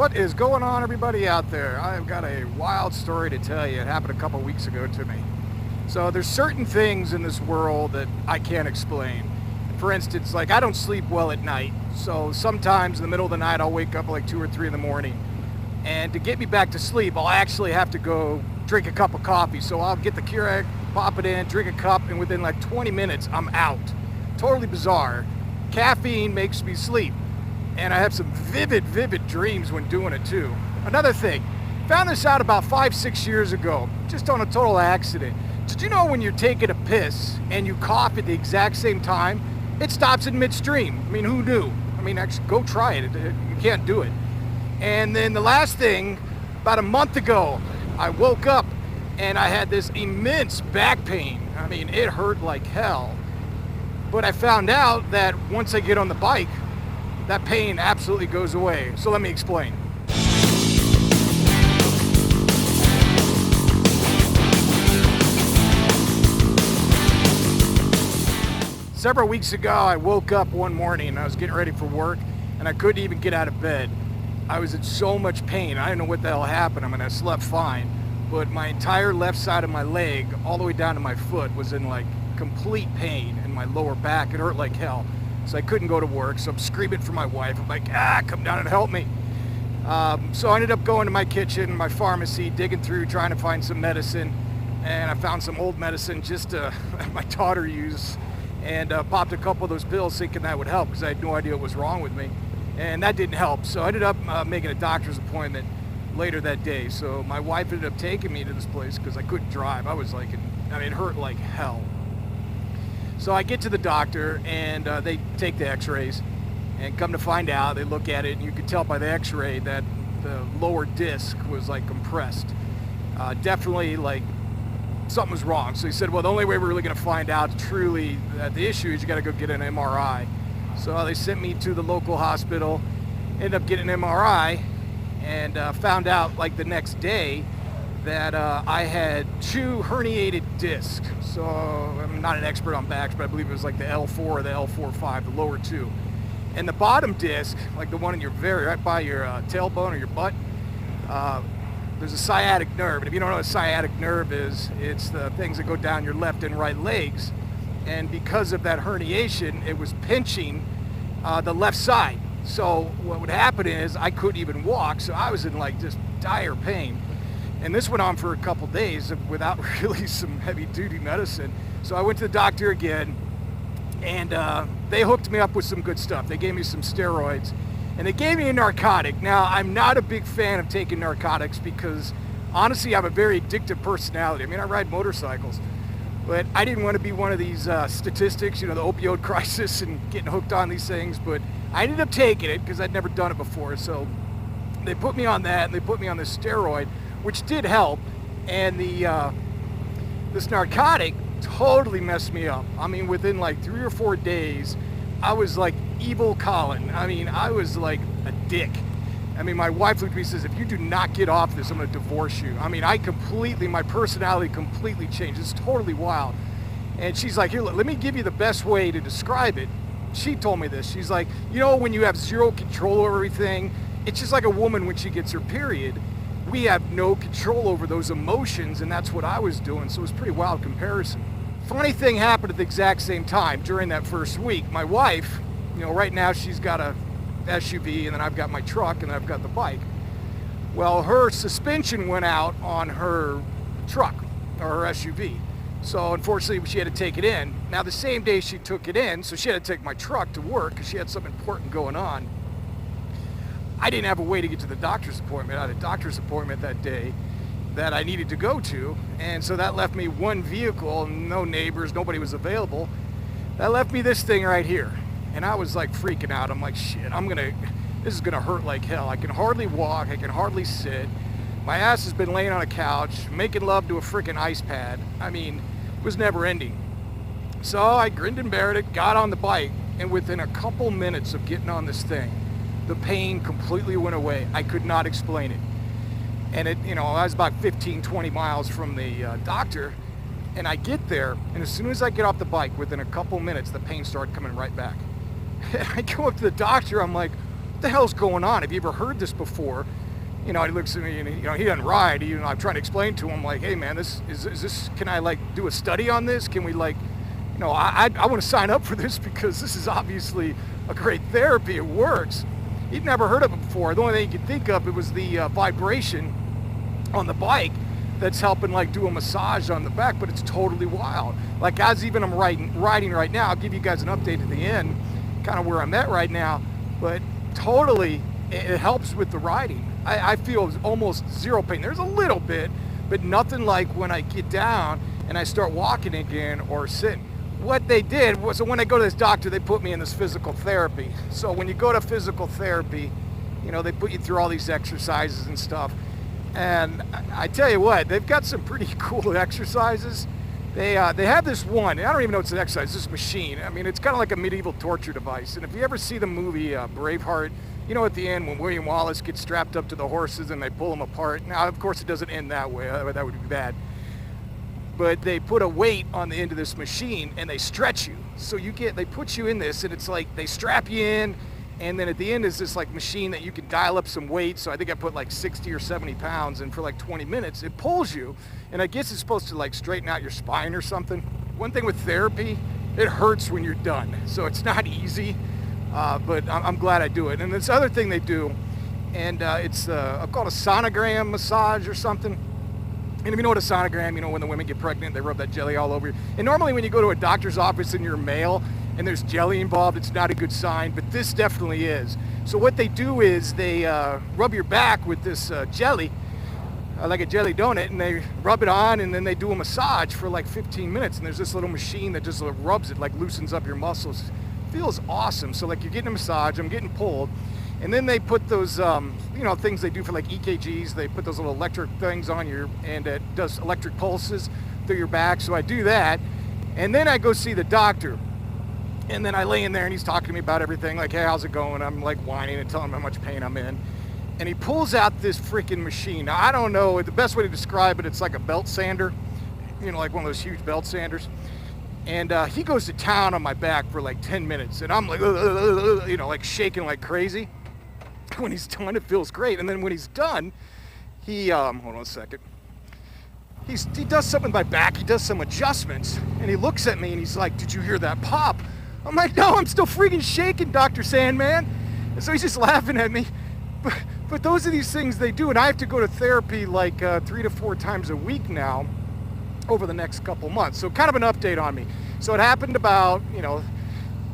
What is going on, everybody out there? I've got a wild story to tell you. It happened a couple weeks ago to me. So there's certain things in this world that I can't explain. For instance, like I don't sleep well at night. So sometimes in the middle of the night, I'll wake up like 2 or 3 in the morning. And to get me back to sleep, I'll actually have to go drink a cup of coffee. So I'll get the Keurig, pop it in, drink a cup, and within like 20 minutes, I'm out. Totally bizarre. Caffeine makes me sleep. And I have some vivid dreams when doing it too. Another thing, found this out about 5-6 years ago, just on a total accident. Did you know when you're taking a piss and you cough at the exact same time, it stops in midstream? I mean, who knew? I mean, actually, go try it. You can't do it. And then the last thing, about a month ago, I woke up and I had this immense back pain. I mean, it hurt like hell. But I found out that once I get on the bike, that pain absolutely goes away. So let me explain. Several weeks ago, I woke up one morning and I was getting ready for work and I couldn't even get out of bed. I was in so much pain. I didn't know what the hell happened. I mean, I slept fine, but my entire left side of my leg, all the way down to my foot, was in like complete pain in my lower back. It hurt like hell. So I couldn't go to work, so I'm screaming for my wife. I'm like, come down and help me. So I ended up going to my kitchen, my pharmacy, digging through, trying to find some medicine. And I found some old medicine just my daughter used, and popped a couple of those pills thinking that would help because I had no idea what was wrong with me. And that didn't help. So I ended up making a doctor's appointment later that day. So my wife ended up taking me to this place because I couldn't drive. I was like, it hurt like hell. So I get to the doctor and they take the x-rays, and come to find out, they look at it and you could tell by the x-ray that the lower disc was like compressed. Definitely like something was wrong. So he said, well, the only way we're really gonna find out truly that the issue is you gotta go get an MRI. So they sent me to the local hospital, ended up getting an MRI, and found out like the next day that I had 2 herniated discs. So I'm not an expert on backs, but I believe it was like the L4 or the L4-5, the lower 2. And the bottom disc, like the one in your right by your tailbone or your butt, there's a sciatic nerve. And if you don't know what a sciatic nerve is, it's the things that go down your left and right legs. And because of that herniation, it was pinching the left side. So what would happen is I couldn't even walk, so I was in like just dire pain. And this went on for a couple days without really some heavy duty medicine. So I went to the doctor again, and they hooked me up with some good stuff. They gave me some steroids, and they gave me a narcotic. Now, I'm not a big fan of taking narcotics because honestly, I have a very addictive personality. I mean, I ride motorcycles, but I didn't want to be one of these statistics, you know, the opioid crisis and getting hooked on these things. But I ended up taking it because I'd never done it before. So they put me on that, and they put me on this steroid, which did help. And this narcotic totally messed me up. I mean, within like 3 or 4 days, I was like evil Colin. I mean, I was like a dick. I mean, my wife looked at me and says, if you do not get off this, I'm gonna divorce you. I mean, my personality completely changed. It's totally wild. And she's like, here, let me give you the best way to describe it. She told me this. She's like, you know, when you have zero control over everything, it's just like a woman when she gets her period. We have no control over those emotions, and that's what I was doing. So it was a pretty wild comparison. Funny thing happened at the exact same time during that first week. My wife, you know, right now she's got a SUV, and then I've got my truck, and then I've got the bike. Well, her suspension went out on her truck, or her SUV. So unfortunately, she had to take it in. Now the same day she took it in, so she had to take my truck to work because she had something important going on. I didn't have a way to get to the doctor's appointment. I had a doctor's appointment that day that I needed to go to, and so that left me one vehicle, no neighbors, nobody was available. That left me this thing right here, and I was like freaking out. I'm like, shit, this is gonna hurt like hell. I can hardly walk, I can hardly sit. My ass has been laying on a couch, making love to a freaking ice pad. I mean, it was never ending. So I grinned and bared it, got on the bike, and within a couple minutes of getting on this thing, the pain completely went away. I could not explain it. And it, you know, I was about 15, 20 miles from the doctor, and I get there, and as soon as I get off the bike, within a couple minutes, the pain started coming right back. And I go up to the doctor, I'm like, what the hell's going on? Have you ever heard this before? He looks at me and he doesn't ride. I'm trying to explain to him, like, hey man, this is this, can I like do a study on this? Can we like, I want to sign up for this because this is obviously a great therapy. It works. He'd never heard of it before. The only thing he could think of, it was the vibration on the bike that's helping like do a massage on the back, but it's totally wild. Like as even I'm riding right now, I'll give you guys an update at the end, kind of where I'm at right now, but totally it helps with the riding. I feel almost zero pain. There's a little bit, but nothing like when I get down and I start walking again or sitting. What they did was, so when I go to this doctor, they put me in this physical therapy. So when you go to physical therapy, they put you through all these exercises and stuff. And I tell you what, they've got some pretty cool exercises. They have this one, I don't even know it's an exercise, this machine. I mean, it's kind of like a medieval torture device. And if you ever see the movie Braveheart, at the end when William Wallace gets strapped up to the horses and they pull them apart. Now, of course, it doesn't end that way. That would be bad. But they put a weight on the end of this machine and they stretch you. So they put you in this and it's like they strap you in, and then at the end is this like machine that you can dial up some weight. So I think I put like 60 or 70 pounds, and for like 20 minutes it pulls you. And I guess it's supposed to like straighten out your spine or something. One thing with therapy, it hurts when you're done. So it's not easy, but I'm glad I do it. And this other thing they do, and it's called a sonogram massage or something. And if you know what a sonogram, when the women get pregnant, they rub that jelly all over you. And normally when you go to a doctor's office and you're male and there's jelly involved, it's not a good sign, but this definitely is. So what they do is they rub your back with this jelly, like a jelly donut, and they rub it on, and then they do a massage for like 15 minutes. And there's this little machine that just rubs it, like loosens up your muscles. Feels awesome. So like you're getting a massage, I'm getting pulled. And then they put those, things they do for like EKGs. They put those little electric things on you, and it does electric pulses through your back. So I do that. And then I go see the doctor. And then I lay in there and he's talking to me about everything. Like, hey, how's it going? I'm like whining and telling him how much pain I'm in. And he pulls out this freaking machine. Now, I don't know, the best way to describe it, it's like a belt sander. Like one of those huge belt sanders. And he goes to town on my back for like 10 minutes. And I'm like, like shaking like crazy. When he's done, it feels great. And then when he's done, he, hold on a second. He does something with my back. He does some adjustments. And he looks at me and he's like, did you hear that pop? I'm like, no, I'm still freaking shaking, Dr. Sandman. And so he's just laughing at me. But those are these things they do. And I have to go to therapy like 3 to 4 times a week now over the next couple months. So kind of an update on me. So it happened about,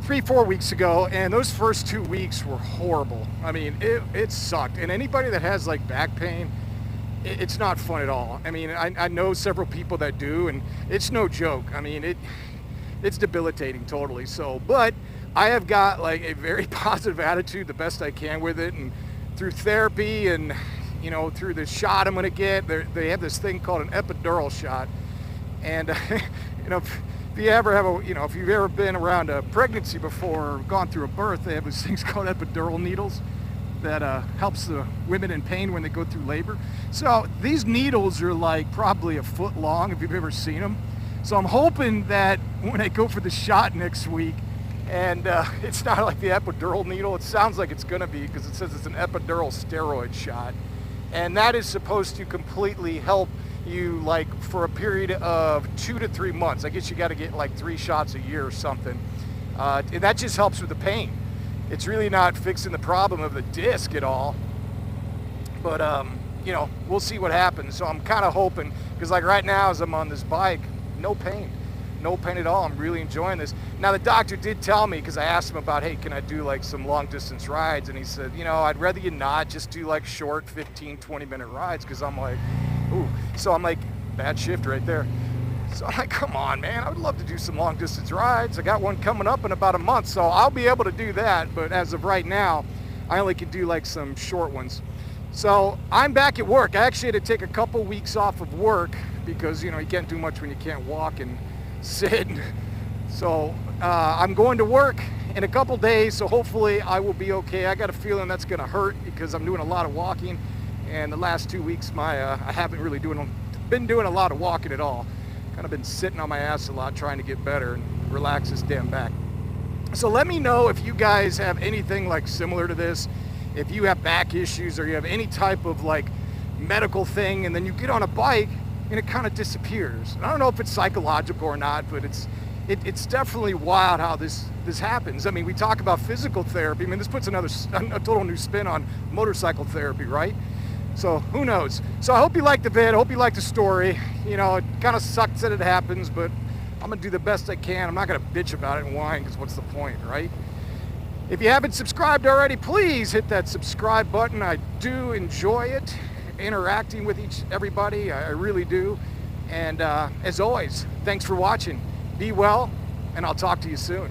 3-4 weeks ago, and those first 2 weeks were horrible. I mean, it sucked. And anybody that has like back pain, it's not fun at all. I mean, I know several people that do, and it's no joke. I mean, it's debilitating totally. So, but I have got like a very positive attitude, the best I can with it, and through therapy and through the shot I'm gonna get. They have this thing called an epidural shot, and if you ever have if you've ever been around a pregnancy before or gone through a birth, they have these things called epidural needles that helps the women in pain when they go through labor. So these needles are like probably a foot long if you've ever seen them. So I'm hoping that when I go for the shot next week, and it's not like the epidural needle, it sounds like it's gonna be, because it says it's an epidural steroid shot, and that is supposed to completely help you like for a period of 2 to 3 months. I guess you got to get like 3 shots a year or something. And that just helps with the pain. It's really not fixing the problem of the disc at all. But we'll see what happens. So I'm kind of hoping, because like right now as I'm on this bike, no pain at all. I'm really enjoying this. Now the doctor did tell me, because I asked him about, hey, can I do like some long distance rides? And he said, I'd rather you not, just do like short 15-20 minute rides, because I'm like, ooh. So I'm like, bad shift right there. So I'm like, come on, man, I would love to do some long distance rides. I got one coming up in about a month, so I'll be able to do that. But as of right now, I only can do like some short ones. So I'm back at work. I actually had to take a couple weeks off of work because, you can't do much when you can't walk and sit. So I'm going to work in a couple days, so hopefully I will be okay. I got a feeling that's gonna hurt because I'm doing a lot of walking, and the last 2 weeks I haven't really been doing a lot of walking at all. Kind of been sitting on my ass a lot trying to get better and relax this damn back. So let me know if you guys have anything like similar to this. if you have back issues or you have any type of like medical thing, and then you get on a bike and it kind of disappears. And I don't know if it's psychological or not, but it's definitely wild how this happens. I mean, we talk about physical therapy. I mean, this puts a total new spin on motorcycle therapy, right? So who knows? So I hope you liked the vid. I hope you liked the story. You know, it kind of sucks that it happens, but I'm gonna do the best I can. I'm not gonna bitch about it and whine, because what's the point, right? If you haven't subscribed already, please hit that subscribe button. I do enjoy it, interacting with everybody. I really do. And as always, thanks for watching. Be well, and I'll talk to you soon.